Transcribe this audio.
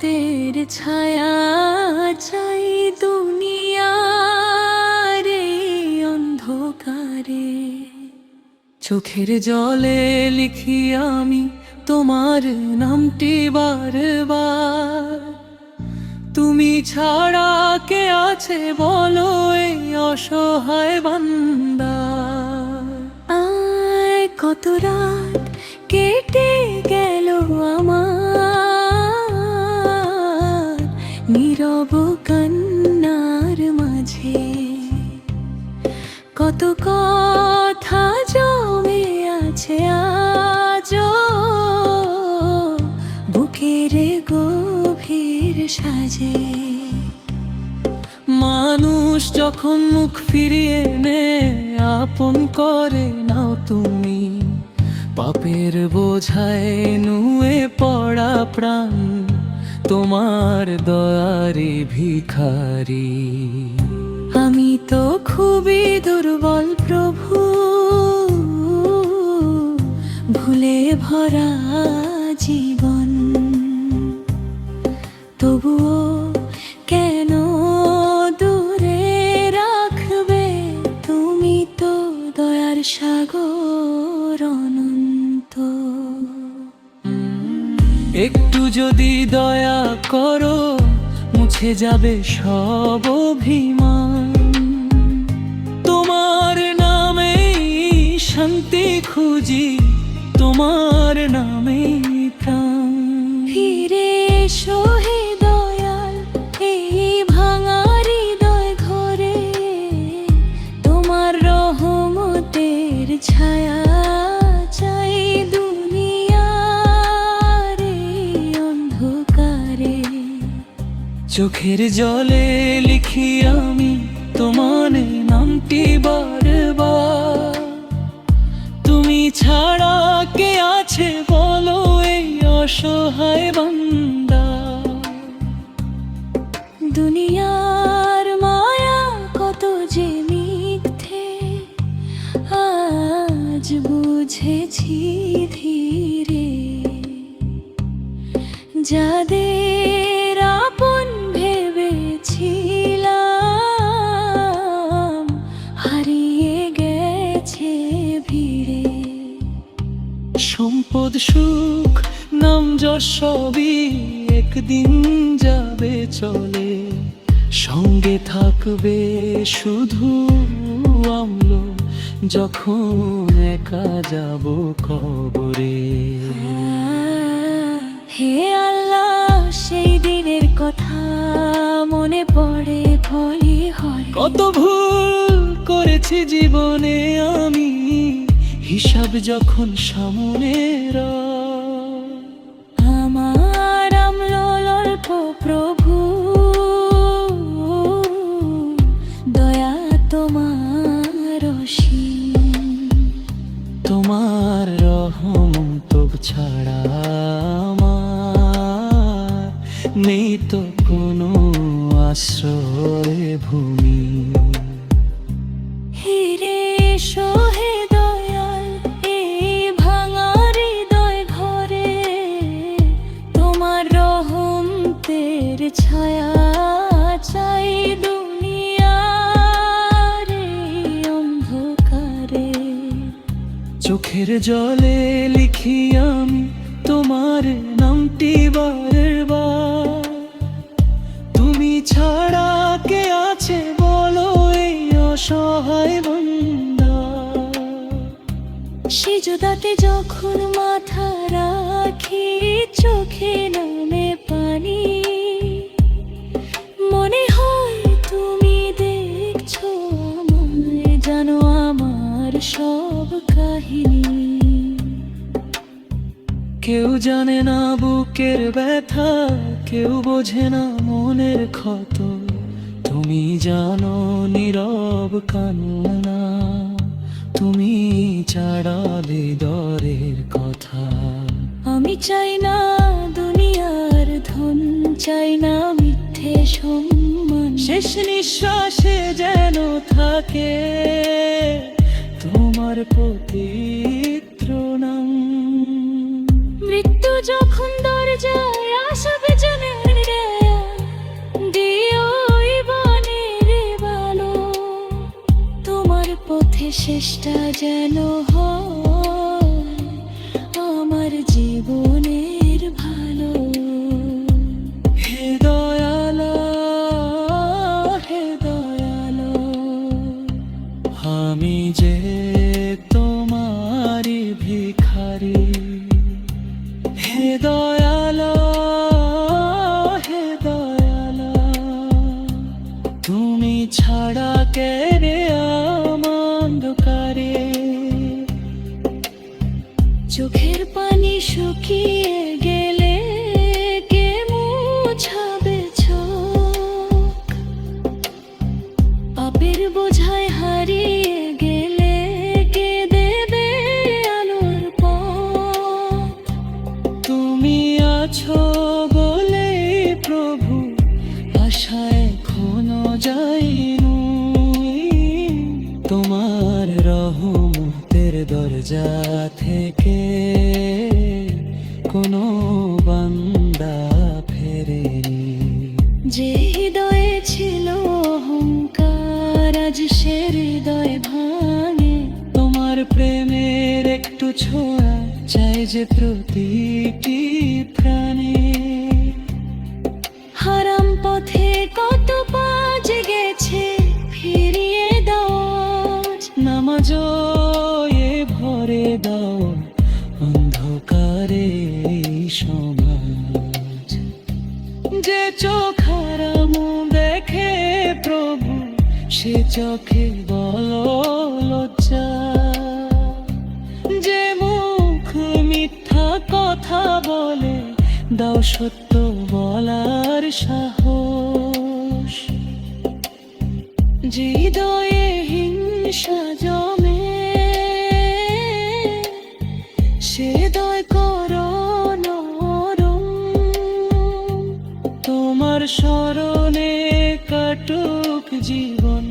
রহমতের ছায়া চাই দুনিয়ার এই অন্ধকারে। চোখের জলে লিখি আমি তোমার নামটি বারবার। তুমি ছাড়া কে আছে বলো এই অসহায় বান্দা। আয় কত রাত কেটে গেল আমার নীরব কান্নার মাঝে। কত কথা জমে আছে আজও বুকের গভীর সাজে। মানুষ যখন মুখ ফিরিয়ে নে আপন করে নাও তুমি। পাপের বোঝায় নুয়ে পড়া প্রাণ তোমার দয়ারি ভিখারি। আমি তো খুবই দুর্বল প্রভু, ভুলে ভরা জীবন। তবুও কেন দূরে রাখবে তুমি তো দয়ার সাগর অনন্ত। একটু যদি দয়া করো মুছে যাবে সব অভিমান। তোমার নামেই শান্তি খুঁজি, তোমার নামেই প্রাণ। ফিরে এসো হে দয়াল এই ভাঙা হৃদয় ঘরে। তোমার রহমতের ছায়া চাই দুনিয়ার এই অন্ধকারে। চোখের জলে লিখি আমি তোমার নামটি বারবার। তুমি ছাড়া কে আছে বলো এই অসহায় বান্দা। দুনিয়ার মায়া কত যে মিথ্যে আজ বুঝেছি ধীরে। যাদের আপন ভেবেছিলাম হারিয়ে গেছে ভিড়ে। সম্পদ সুখ নাম যশ সবই একদিন যাবে চলে। সঙ্গে থাকবে শুধু আমল যখন একা যাব কবরে। হে আল্লাহ সেই দিনের কথা মনে পড়ে ভয় হয়। কত ভুল করেছি জীবনে আমি, হিসাব যখন সামনে আমার আমল অল্প প্রভু। দয়া তোমার অসীম, তোমার রহমত ছাড়া আমার নেই তো কোনো আশ্রয় ভূমি। হিরে সোহে দয়াল এই ভাঙা হৃদয় ঘরে। তোমার রহমতের ছায়া চাই দুনিয়ার এই অন্ধকারে। চোখের জলে লিখি আমি তোমার নামটি বারবার। তুমি ছাড়া কে আছে বলো এই অসহায় বান্দা। সিজদাতে যখন মাথা রাখি চোখে নামে পানি। মনে হয় তুমি দেখছো আমায়, জানো আমার সব কাহিনী। কেউ জানে না বুকের ব্যথা, কেউ বোঝে না মনের ক্ষত। তুমি জানো নীরব কান্না, তুমি ছাড়ালে দরের কথা। আমি চাই না দুনিয়ার ধন, চাই না মিথ্যে সম্মান। শেষ নিঃশ্বাসে যেন থাকে তোমার পবিত্র নাম। মৃত্যু যখন দরজায় আসবে জেনে শেষটা যেন হয় আমার জীবনের ভালো। হে দয়ালো, হে দয়ালো, আমি যে তোমারি ভিখারি। হে দয়ালো, হে দয়ালো, তুমি ছাড়া কে রে অন্ধকারে। চোখের পানি শুকিয়ে গেলে কে মুছাবে চোখ, পাপের বোঝায় হারিয়ে গেলে কে দেবে আলোর পথ। তুমি আছো বলে প্রভু আশায় এখনো যাইনু। তোমার রহমতের দরজা থেকে কোনো বান্দা ফেরেনি। যে হৃদয়ে ছিল অহংকার আজ সে হৃদয় ভাঙে। তোমার প্রেমের একটু ছোঁয়া চাই যে প্রতিটি প্রাণে। হারাম পথে কত পা জেগেছে ফিরিয়ে দাও আজ। নামাজও এ ভরে দাও অন্ধকারে এই সমাজ। যে চোখ হারাম দেখে প্রভু সে চোখে বলো লজ্জা। যে মুখ মিথ্যা কথা বলে দাও সত্য বলার সাহস। যে হৃদয়ে হিংসা জমে সে হৃদয় করো নরম। তোমার স্মরণে কাটুক জীবন